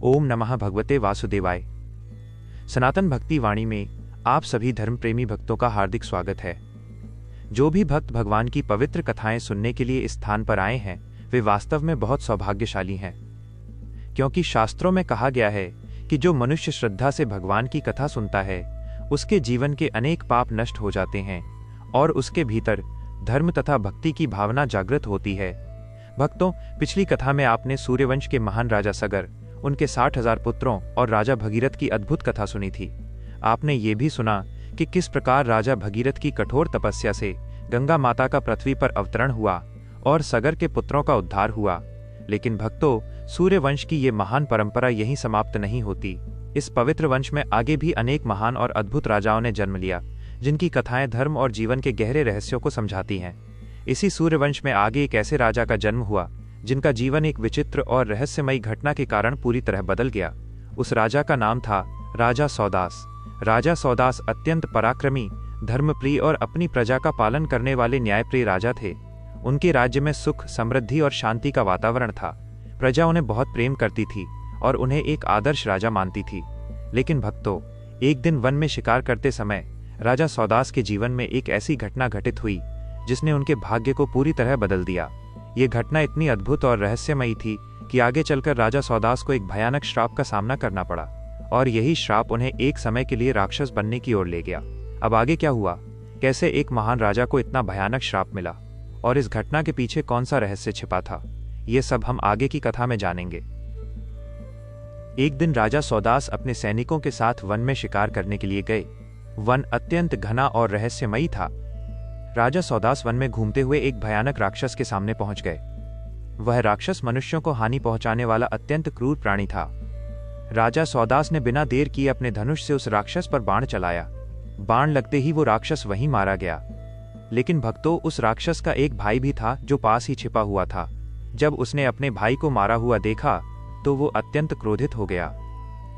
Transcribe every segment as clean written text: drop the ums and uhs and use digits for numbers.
ओम नमः भगवते वासुदेवाय। सनातन भक्ति वाणी में आप सभी धर्म प्रेमी भक्तों का हार्दिक स्वागत है। जो भी भक्त भगवान की पवित्र कथाएं सुनने के लिए इस स्थान पर आए हैं वे वास्तव में बहुत सौभाग्यशाली हैं, क्योंकि शास्त्रों में कहा गया है कि जो मनुष्य श्रद्धा से भगवान की कथा सुनता है उसके जीवन के अनेक पाप नष्ट हो जाते हैं और उसके भीतर धर्म तथा भक्ति की भावना जागृत होती है। भक्तों, पिछली कथा में आपने सूर्यवंश के महान राजा सगर, उनके 60,000 पुत्रों और राजा भगीरथ की अद्भुत कथा सुनी थी। आपने ये भी सुना कि किस प्रकार राजा भगीरथ की कठोर तपस्या से गंगा माता का पृथ्वी पर अवतरण हुआ और सगर के पुत्रों का उद्धार हुआ। लेकिन भक्तों, सूर्यवंश की ये महान परंपरा यहीं समाप्त नहीं होती। इस पवित्र वंश में आगे भी अनेक महान और अद्भुत राजाओं ने जन्म लिया, जिनकी कथाएं धर्म और जीवन के गहरे रहस्यों को समझाती हैं। इसी सूर्यवंश में आगे एक ऐसे राजा का जन्म हुआ जिनका जीवन एक विचित्र और रहस्यमयी घटना के कारण पूरी तरह बदल गया। उस राजा का नाम था राजा सौदास। राजा सौदास अत्यंत पराक्रमी, धर्मप्रिय और अपनी प्रजा का पालन करने वाले न्यायप्रिय राजा थे। उनके राज्य में सुख, समृद्धि और शांति का वातावरण था। प्रजा उन्हें बहुत प्रेम करती थी और उन्हें एक आदर्श राजा मानती थी। लेकिन भक्तों, एक दिन वन में शिकार करते समय राजा सौदास के जीवन में एक ऐसी घटना घटित हुई जिसने उनके भाग्य को पूरी तरह बदल दिया। ये घटना इतनी अद्भुत और रहस्यमयी थी कि आगे चलकर राजा सौदास को एक भयानक श्राप का सामना करना पड़ा और यही श्राप उन्हें एक समय के लिए राक्षस बनने की ओर ले गया। अब आगे क्या हुआ? कैसे एक महान राजा को इतना भयानक श्राप मिला और इस घटना के पीछे कौन सा रहस्य छिपा था? ये सब हम आगे की कथा में जानेंगे। एक दिन राजा सौदास अपने सैनिकों के साथ वन में शिकार करने के लिए गए। वन अत्यंत घना और रहस्यमयी था। राजा सौदास वन में घूमते हुए एक भयानक राक्षस के सामने पहुंच गए। वह राक्षस मनुष्यों को हानि पहुंचाने वाला अत्यंत क्रूर प्राणी था। राजा सौदास ने बिना देर किए अपने धनुष से उस राक्षस पर बाण चलाया। बाण लगते ही वो राक्षस वहीं मारा गया। लेकिन भक्तों, उस राक्षस का एक भाई भी था जो पास ही छिपा हुआ था। जब उसने अपने भाई को मारा हुआ देखा तो वो अत्यंत क्रोधित हो गया।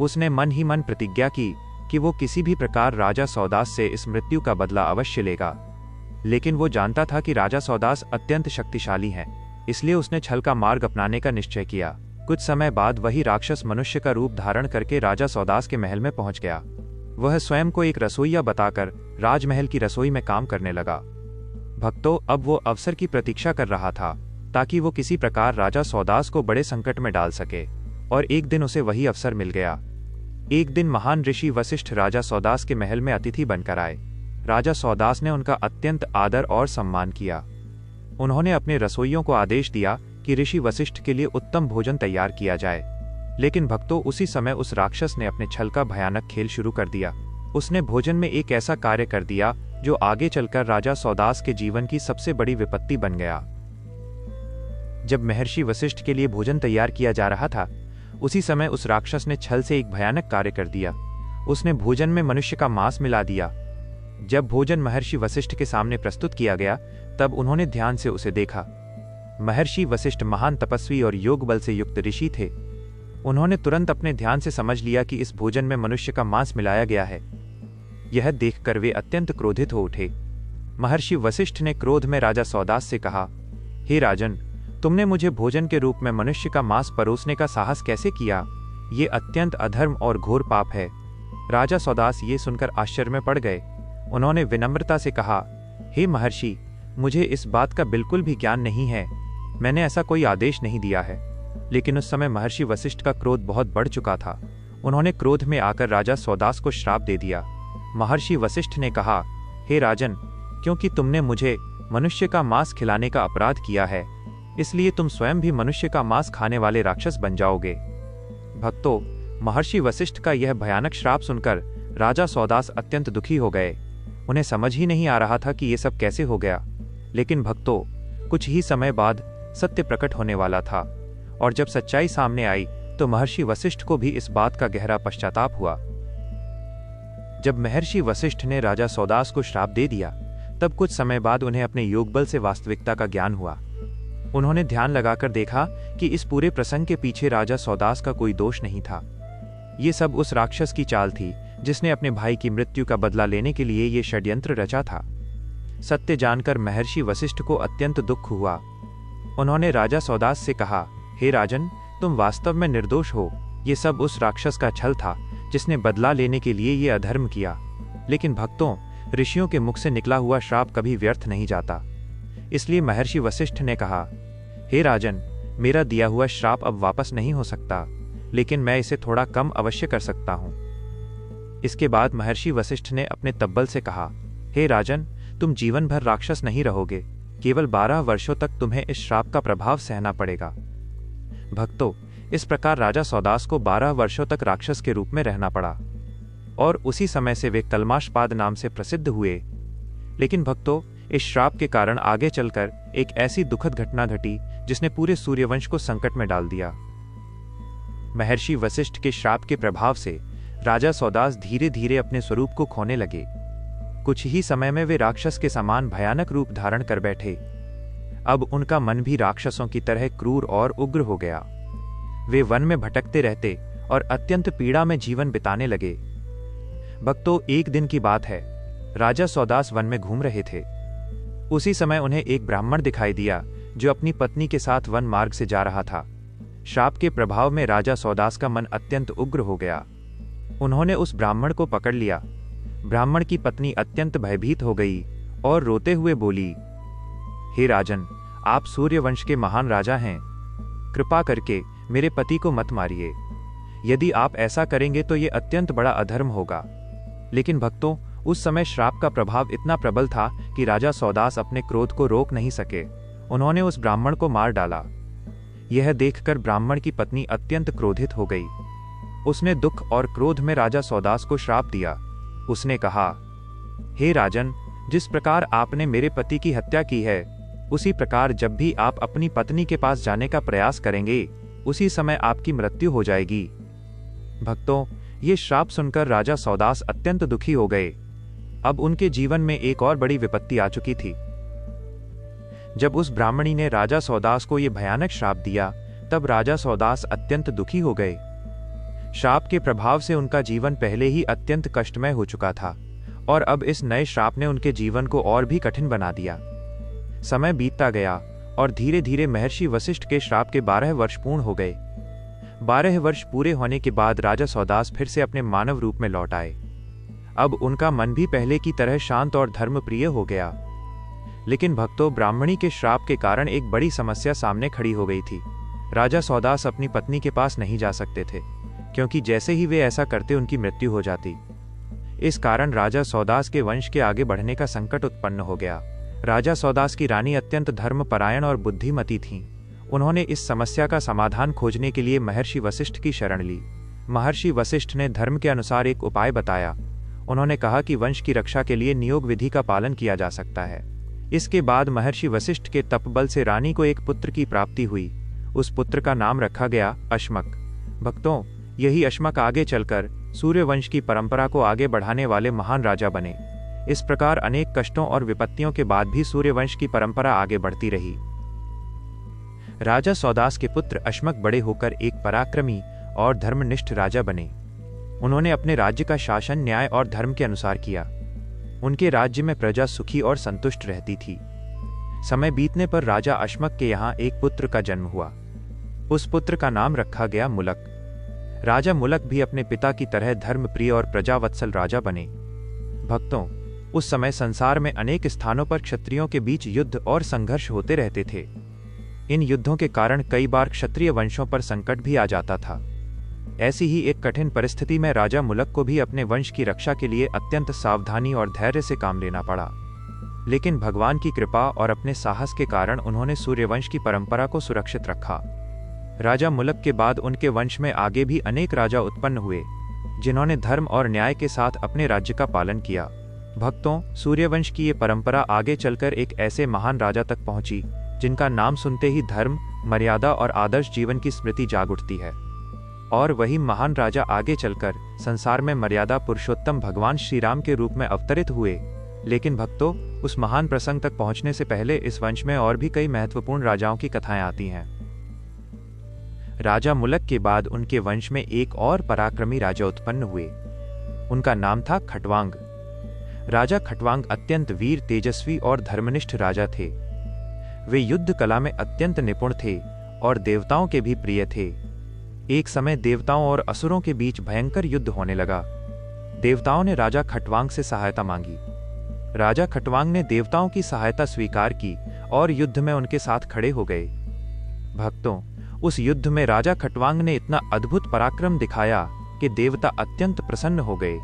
उसने मन ही मन प्रतिज्ञा की कि वो किसी भी प्रकार राजा सौदास से इस मृत्यु का बदला अवश्य लेगा। लेकिन वो जानता था कि राजा सौदास अत्यंत शक्तिशाली हैं, इसलिए उसने छल का मार्ग अपनाने का निश्चय किया। कुछ समय बाद वही राक्षस मनुष्य का रूप धारण करके राजा सौदास के महल में पहुंच गया। वह स्वयं को एक रसोइया बताकर राजमहल की रसोई में काम करने लगा। भक्तों, अब वो अवसर की प्रतीक्षा कर रहा था ताकि वो किसी प्रकार राजा सौदास को बड़े संकट में डाल सके, और एक दिन उसे वही अवसर मिल गया। एक दिन महान ऋषि वशिष्ठ राजा सौदास के महल में अतिथि बनकर आए। राजा सौदास ने उनका अत्यंत आदर और सम्मान किया। उन्होंने अपने रसोइयों को आदेश दिया कि ऋषि वशिष्ठ के लिए उत्तम भोजन तैयार किया जाए। लेकिन भक्तों, उसी समय उस राक्षस ने अपने छल का भयानक खेल शुरू कर दिया। उसने भोजन में एक ऐसा कार्य कर दिया जो आगे चलकर राजा सौदास के जीवन की सबसे बड़ी विपत्ति बन गया। जब महर्षि वशिष्ठ के लिए भोजन तैयार किया जा रहा था, उसी समय उस राक्षस ने छल से एक भयानक कार्य कर दिया। उसने भोजन में मनुष्य का मांस मिला दिया। जब भोजन महर्षि वशिष्ठ के सामने प्रस्तुत किया गया तब उन्होंने ध्यान से उसे देखा। महर्षि वशिष्ठ महान तपस्वी और योग बल से युक्त ऋषि थे। उन्होंने तुरंत अपने ध्यान से समझ लिया कि इस भोजन में मनुष्य का मांस मिलाया गया है। यह देखकर वे अत्यंत क्रोधित हो उठे। महर्षि वशिष्ठ ने क्रोध में राजा सौदास से कहा, हे राजन, तुमने मुझे भोजन के रूप में मनुष्य का मांस परोसने का साहस कैसे किया? ये अत्यंत अधर्म और घोर पाप है। राजा सौदास ये सुनकर आश्चर्य में पड़ गए। उन्होंने विनम्रता से कहा, हे महर्षि, मुझे इस बात का बिल्कुल भी ज्ञान नहीं है। मैंने ऐसा कोई आदेश नहीं दिया है। लेकिन उस समय महर्षि वशिष्ठ का क्रोध बहुत बढ़ चुका था। उन्होंने क्रोध में आकर राजा सौदास को श्राप दे दिया। महर्षि वशिष्ठ ने कहा, हे राजन, क्योंकि तुमने मुझे मनुष्य का मांस खिलाने का अपराध किया है, इसलिए तुम स्वयं भी मनुष्य का मांस खाने वाले राक्षस बन जाओगे। भक्तों, महर्षि वशिष्ठ का यह भयानक श्राप सुनकर राजा सौदास अत्यंत दुखी हो गए। उन्हें समझ ही नहीं आ रहा था कि ये सब कैसे हो गया। लेकिन भक्तों, कुछ ही समय बाद सत्य प्रकट होने वाला था, और जब सच्चाई सामने आई तो महर्षि वशिष्ठ को भी इस बात का गहरा पश्चाताप हुआ। जब महर्षि वशिष्ठ ने राजा सौदास को श्राप दे दिया तब कुछ समय बाद उन्हें अपने योग बल से वास्तविकता का ज्ञान हुआ। उन्होंने ध्यान लगाकर देखा कि इस पूरे प्रसंग के पीछे राजा सौदास का कोई दोष नहीं था। ये सब उस राक्षस की चाल थी जिसने अपने भाई की मृत्यु का बदला लेने के लिए ये षड्यंत्र रचा था। सत्य जानकर महर्षि वशिष्ठ को अत्यंत दुख हुआ। उन्होंने राजा सौदास से कहा, हे राजन, तुम वास्तव में निर्दोष हो। ये सब उस राक्षस का छल था जिसने बदला लेने के लिए ये अधर्म किया। लेकिन भक्तों, ऋषियों के मुख से निकला हुआ श्राप कभी व्यर्थ नहीं जाता। इसलिए महर्षि वशिष्ठ ने कहा, हे राजन, मेरा दिया हुआ श्राप अब वापस नहीं हो सकता, लेकिन मैं इसे थोड़ा कम अवश्य कर सकता हूं। इसके बाद महर्षि वशिष्ठ ने अपने तब्बल से कहा, हे राजन, तुम जीवन भर राक्षस नहीं रहोगे, केवल 12 वर्षों तक तुम्हें इस श्राप का प्रभाव सहना पड़ेगा। भक्तों, इस प्रकार राजा सौदास को 12 वर्षों तक राक्षस के रूप में रहना पड़ा और उसी समय से वे कल्माशपाद नाम से प्रसिद्ध हुए। लेकिन भक्तों, इस श्राप के कारण आगे चलकर एक ऐसी दुखद घटना घटी जिसने पूरे सूर्यवंश को संकट में डाल दिया। महर्षि वशिष्ठ के श्राप के प्रभाव से राजा सौदास धीरे धीरे अपने स्वरूप को खोने लगे। कुछ ही समय में वे राक्षस के समान भयानक रूप धारण कर बैठे। अब उनका मन भी राक्षसों की तरह क्रूर और उग्र हो गया। वे वन में भटकते रहते और अत्यंत पीड़ा में जीवन बिताने लगे। भक्तों, एक दिन की बात है, राजा सौदास वन में घूम रहे थे। उसी समय उन्हें एक ब्राह्मण दिखाई दिया जो अपनी पत्नी के साथ वन मार्ग से जा रहा था। श्राप के प्रभाव में राजा सौदास का मन अत्यंत उग्र हो गया। उन्होंने उस ब्राह्मण को पकड़ लिया। ब्राह्मण की पत्नी अत्यंत भयभीत हो गई और रोते हुए बोली, हे राजन, आप सूर्यवंश के महान राजा हैं, कृपा करके मेरे पति को मत मारिए। यदि आप ऐसा करेंगे तो ये अत्यंत बड़ा अधर्म होगा। लेकिन भक्तों, उस समय श्राप का प्रभाव इतना प्रबल था कि राजा सौदास अपने क्रोध को रोक नहीं सके। उन्होंने उस ब्राह्मण को मार डाला। यह देखकर ब्राह्मण की पत्नी अत्यंत क्रोधित हो गई। उसने दुख और क्रोध में राजा सौदास को श्राप दिया। उसने कहा, हे राजन, जिस प्रकार आपने मेरे पति की हत्या की है, उसी प्रकार जब भी आप अपनी पत्नी के पास जाने का प्रयास करेंगे, उसी समय आपकी मृत्यु हो जाएगी। भक्तों, ये श्राप सुनकर राजा सौदास अत्यंत दुखी हो गए। अब उनके जीवन में एक और बड़ी विपत्ति आ चुकी थी। जब उस ब्राह्मणी ने राजा सौदास को यह भयानक श्राप दिया, तब राजा सौदास अत्यंत दुखी हो गए। श्राप के प्रभाव से उनका जीवन पहले ही अत्यंत कष्टमय हो चुका था और अब इस नए श्राप ने उनके जीवन को और भी कठिन बना दिया। समय बीतता गया और धीरे धीरे महर्षि वशिष्ठ के श्राप के 12 वर्ष पूर्ण हो गए। 12 वर्ष पूरे होने के बाद राजा सौदास फिर से अपने मानव रूप में लौट आए। अब उनका मन भी पहले की तरह शांत और धर्मप्रिय हो गया। लेकिन भक्तों, ब्राह्मणी के श्राप के कारण एक बड़ी समस्या सामने खड़ी हो गई थी। राजा सौदास अपनी पत्नी के पास नहीं जा सकते थे, क्योंकि जैसे ही वे ऐसा करते उनकी मृत्यु हो जाती। इस कारण राजा सौदास के वंश के आगे बढ़ने का संकट उत्पन्न हो गया। राजा सौदास की रानी अत्यंत धर्मपरायण और बुद्धिमती थीं। उन्होंने इस समस्या का समाधान खोजने के लिए महर्षि वशिष्ठ की शरण ली। महर्षि वशिष्ठ ने धर्म के अनुसार एक उपाय बताया। उन्होंने कहा कि वंश की रक्षा के लिए नियोग विधि का पालन किया जा सकता है। इसके बाद महर्षि वशिष्ठ के तपबल से रानी को एक पुत्र की प्राप्ति हुई। उस पुत्र का नाम रखा गया अश्मक। भक्तों, यही अश्मक आगे चलकर सूर्यवंश की परंपरा को आगे बढ़ाने वाले महान राजा बने। इस प्रकार अनेक कष्टों और विपत्तियों के बाद भी सूर्यवंश की परंपरा आगे बढ़ती रही। राजा सौदास के पुत्र अश्मक बड़े होकर एक पराक्रमी और धर्मनिष्ठ राजा बने। उन्होंने अपने राज्य का शासन न्याय और धर्म के अनुसार किया। उनके राज्य में प्रजा सुखी और संतुष्ट रहती थी। समय बीतने पर राजा अश्मक के यहाँ एक पुत्र का जन्म हुआ। उस पुत्र का नाम रखा गया मुलक। राजा मुलक भी अपने पिता की तरह धर्मप्रिय और प्रजावत्सल राजा बने। भक्तों, उस समय संसार में अनेक स्थानों पर क्षत्रियों के बीच युद्ध और संघर्ष होते रहते थे। इन युद्धों के कारण कई बार क्षत्रिय वंशों पर संकट भी आ जाता था। ऐसी ही एक कठिन परिस्थिति में राजा मुलक को भी अपने वंश की रक्षा के लिए अत्यंत सावधानी और धैर्य से काम लेना पड़ा। लेकिन भगवान की कृपा और अपने साहस के कारण उन्होंने सूर्यवंश की परंपरा को सुरक्षित रखा। राजा मुलक के बाद उनके वंश में आगे भी अनेक राजा उत्पन्न हुए, जिन्होंने धर्म और न्याय के साथ अपने राज्य का पालन किया। भक्तों, सूर्यवंश की ये परंपरा आगे चलकर एक ऐसे महान राजा तक पहुंची जिनका नाम सुनते ही धर्म, मर्यादा और आदर्श जीवन की स्मृति जाग उठती है। और वही महान राजा आगे चलकर संसार में मर्यादा पुरुषोत्तम भगवान श्री राम के रूप में अवतरित हुए। लेकिन भक्तों, उस महान प्रसंग तक पहुंचने से पहले इस वंश में और भी कई महत्वपूर्ण राजाओं की कथाएं आती हैं। राजा मुलक के बाद उनके वंश में एक और पराक्रमी राजा उत्पन्न हुए। उनका नाम था खटवांग। राजा खटवांग अत्यंत वीर, तेजस्वी और धर्मनिष्ठ राजा थे। वे युद्ध कला में अत्यंत निपुण थे और देवताओं के भी प्रिय थे। एक समय देवताओं और असुरों के बीच भयंकर युद्ध होने लगा। देवताओं ने राजा खटवांग से सहायता मांगी। राजा खटवांग ने देवताओं की सहायता स्वीकार की और युद्ध में उनके साथ खड़े हो गए। भक्तों, उस युद्ध में राजा खटवांग ने इतना अद्भुत पराक्रम दिखाया कि देवता अत्यंत प्रसन्न हो गए।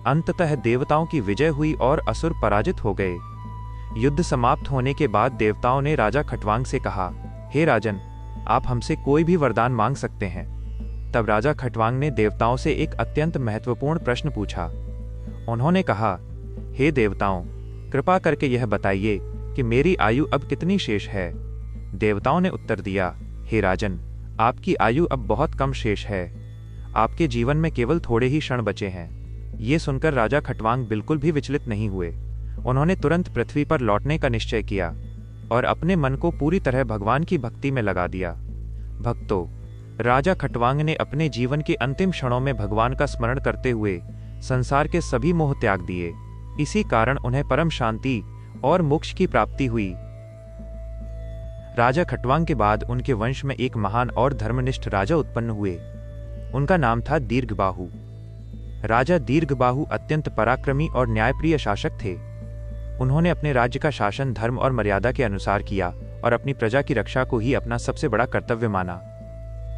अंततः देवताओं की विजय हुई और असुर पराजित हो गए। युद्ध समाप्त होने के बाद देवताओं ने राजा खटवांग से कहा, हे राजन, आप हमसे कोई भी वरदान मांग सकते हैं। तब राजा खटवांग ने देवताओं से एक अत्यंत महत्वपूर्ण प्रश्न पूछा। उन्होंने कहा, हे देवताओं, कृपा करके यह बताइए कि मेरी आयु अब कितनी शेष है। देवताओं ने उत्तर दिया, हे राजन, आपकी आयु अब बहुत कम शेष है। आपके जीवन में केवल थोड़े ही क्षण बचे हैं। ये सुनकर राजा खटवांग बिल्कुल भी विचलित नहीं हुए। उन्होंने तुरंत पृथ्वी पर लौटने का निश्चय किया और अपने मन को पूरी तरह भगवान की भक्ति में लगा दिया। भक्तों, राजा खटवांग ने अपने जीवन के अंतिम क्षणों में भगवान का स्मरण करते हुए संसार के सभी मोह त्याग दिए। इसी कारण उन्हें परम शांति और मोक्ष की प्राप्ति हुई। राजा खटवांग के बाद उनके वंश में एक महान और धर्मनिष्ठ राजा उत्पन्न हुए। उनका नाम था दीर्घबाहु। राजा दीर्घबाहु अत्यंत पराक्रमी और न्यायप्रिय शासक थे। उन्होंने अपने राज्य का शासन धर्म और मर्यादा के अनुसार किया और अपनी प्रजा की रक्षा को ही अपना सबसे बड़ा कर्तव्य माना।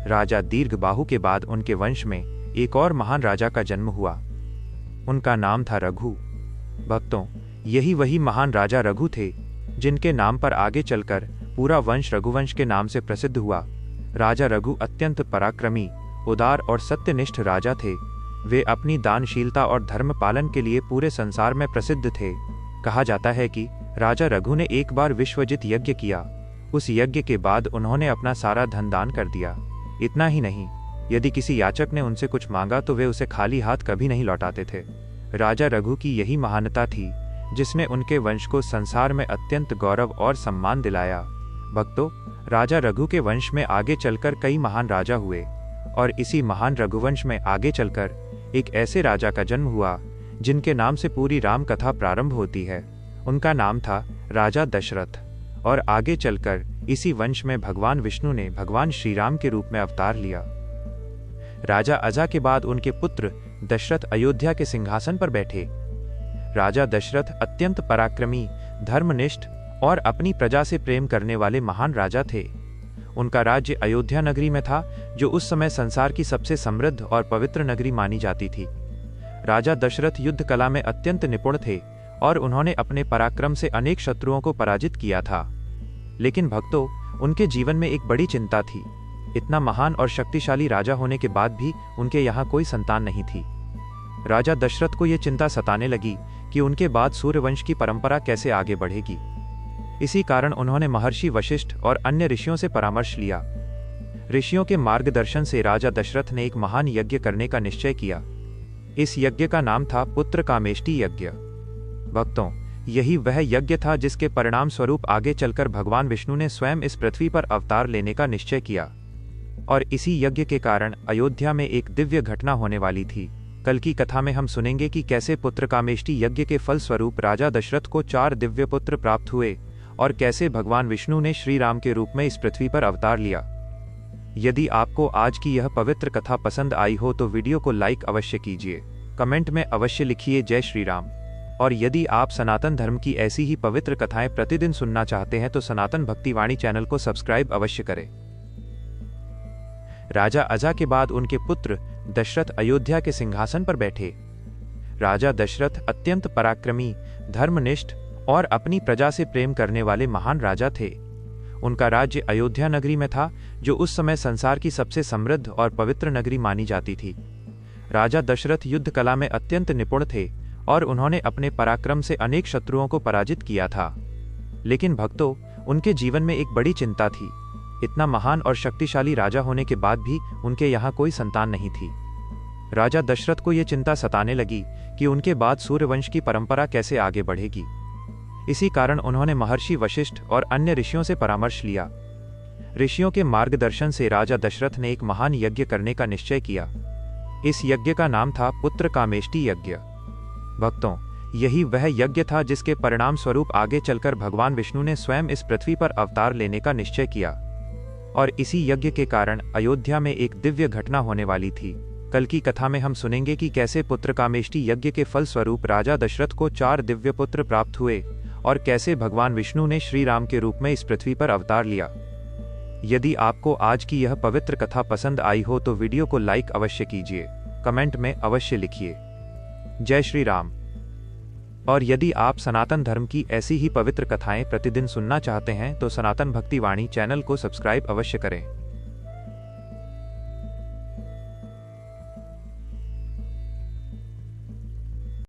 राजा दीर्घबाहु के बाद उनके वंश में एक और महान राजा का जन्म हुआ। उनका नाम था रघु। भक्तों, यही वही महान राजा रघु थे जिनके नाम पर आगे चलकर पूरा वंश रघुवंश के नाम से प्रसिद्ध हुआ। राजा रघु अत्यंत पराक्रमी, उदार और सत्यनिष्ठ राजा थे। वे अपनी दानशीलता और धर्म पालन के लिए पूरे संसार में प्रसिद्ध थे। कहा जाता है कि राजा रघु ने एक बार विश्वजित यज्ञ किया। उस यज्ञ के बाद उन्होंने अपना सारा धन दान कर दिया। इतना ही नहीं, यदि किसी याचक ने उनसे कुछ मांगा तो वे उसे खाली हाथ कभी नहीं लौटाते थे। राजा रघु की यही महानता थी जिसने उनके वंश को संसार में अत्यंत गौरव और सम्मान दिलाया। भक्तों, राजा रघु के वंश में आगे चलकर कई महान राजा हुए और इसी महान रघुवंश में आगे चलकर एक ऐसे राजा का जन्म हुआ जिनके नाम से पूरी राम कथा प्रारंभ होती है। उनका नाम था राजा दशरथ और आगे चलकर इसी वंश में भगवान विष्णु ने भगवान श्री राम के रूप में अवतार लिया। राजा अजा के बाद उनके पुत्र दशरथ अयोध्या के सिंहासन पर बैठे। राजा दशरथ अत्यंत पराक्रमी, धर्मनिष्ठ और अपनी प्रजा से प्रेम करने वाले महान राजा थे। उनका राज्य अयोध्या नगरी में था, जो उस समय संसार की सबसे समृद्ध और पवित्र नगरी मानी जाती थी। राजा दशरथ युद्ध कला में अत्यंत निपुण थे और उन्होंने अपने पराक्रम से अनेक शत्रुओं को पराजित किया था। लेकिन भक्तों, उनके जीवन में एक बड़ी चिंता थी। इतना महान और शक्तिशाली राजा होने के बाद भी उनके यहाँ कोई संतान नहीं थी। राजा दशरथ को यह चिंता सताने लगी कि उनके बाद सूर्यवंश की परंपरा कैसे आगे बढ़ेगी। इसी कारण उन्होंने महर्षि वशिष्ठ और अन्य ऋषियों से परामर्श लिया। ऋषियों के मार्गदर्शन से राजा दशरथ ने एक महान यज्ञ करने का निश्चय किया। इस यज्ञ का नाम था पुत्र कामेष्टि यज्ञ। भक्तों, यही वह यज्ञ था जिसके परिणाम स्वरूप आगे चलकर भगवान विष्णु ने स्वयं इस पृथ्वी पर अवतार लेने का निश्चय किया। और इसी यज्ञ के कारण अयोध्या में एक दिव्य घटना होने वाली थी। कल की कथा में हम सुनेंगे कि कैसे पुत्र कामेष्टि यज्ञ के फल स्वरूप राजा दशरथ को 4 दिव्य पुत्र प्राप्त हुए और कैसे भगवान विष्णु ने श्री राम के रूप में इस पृथ्वी पर अवतार लिया। यदि आपको आज की यह पवित्र कथा पसंद आई हो तो वीडियो को लाइक अवश्य कीजिए, कमेंट में अवश्य लिखिए जय श्री राम। और यदि आप सनातन धर्म की ऐसी ही पवित्र कथाएं प्रतिदिन सुनना चाहते हैं तो सनातन भक्तिवाणी चैनल को सब्सक्राइब अवश्य करें। राजा अजा के बाद उनके पुत्र दशरथ अयोध्या के सिंहासन पर बैठे। राजा दशरथ अत्यंत पराक्रमी, धर्मनिष्ठ और अपनी प्रजा से प्रेम करने वाले महान राजा थे। उनका राज्य अयोध्या नगरी में था, जो उस समय संसार की सबसे समृद्ध और पवित्र नगरी मानी जाती थी। राजा दशरथ युद्ध कला में अत्यंत निपुण थे और उन्होंने अपने पराक्रम से अनेक शत्रुओं को पराजित किया था। लेकिन भक्तों, उनके जीवन में एक बड़ी चिंता थी। इतना महान और शक्तिशाली राजा होने के बाद भी उनके यहाँ कोई संतान नहीं थी। राजा दशरथ को यह चिंता सताने लगी कि उनके बाद सूर्यवंश की परंपरा कैसे आगे बढ़ेगी। इसी कारण उन्होंने महर्षि वशिष्ठ और अन्य ऋषियों से परामर्श लिया। ऋषियों के मार्गदर्शन से राजा दशरथ ने एक महान यज्ञ करने का निश्चय किया। इस यज्ञ का नाम था पुत्र कामेष्टि यज्ञ। भक्तों, यही वह यज्ञ था जिसके परिणाम स्वरूप आगे चलकर भगवान विष्णु ने स्वयं इस पृथ्वी पर अवतार लेने का निश्चय किया। और इसी यज्ञ के कारण अयोध्या में एक दिव्य घटना होने वाली थी। कल की कथा में हम सुनेंगे कि कैसे पुत्र कामेष्टि यज्ञ के फल स्वरूप राजा दशरथ को 4 दिव्य पुत्र प्राप्त हुए और कैसे भगवान विष्णु ने श्री राम के रूप में इस पृथ्वी पर अवतार लिया। यदि आपको आज की यह पवित्र कथा पसंद आई हो तो वीडियो को लाइक अवश्य कीजिए, कमेंट में अवश्य लिखिए जय श्री राम। और यदि आप सनातन धर्म की ऐसी ही पवित्र कथाएं प्रतिदिन सुनना चाहते हैं तो सनातन भक्ति वाणी चैनल को सब्सक्राइब अवश्य करें।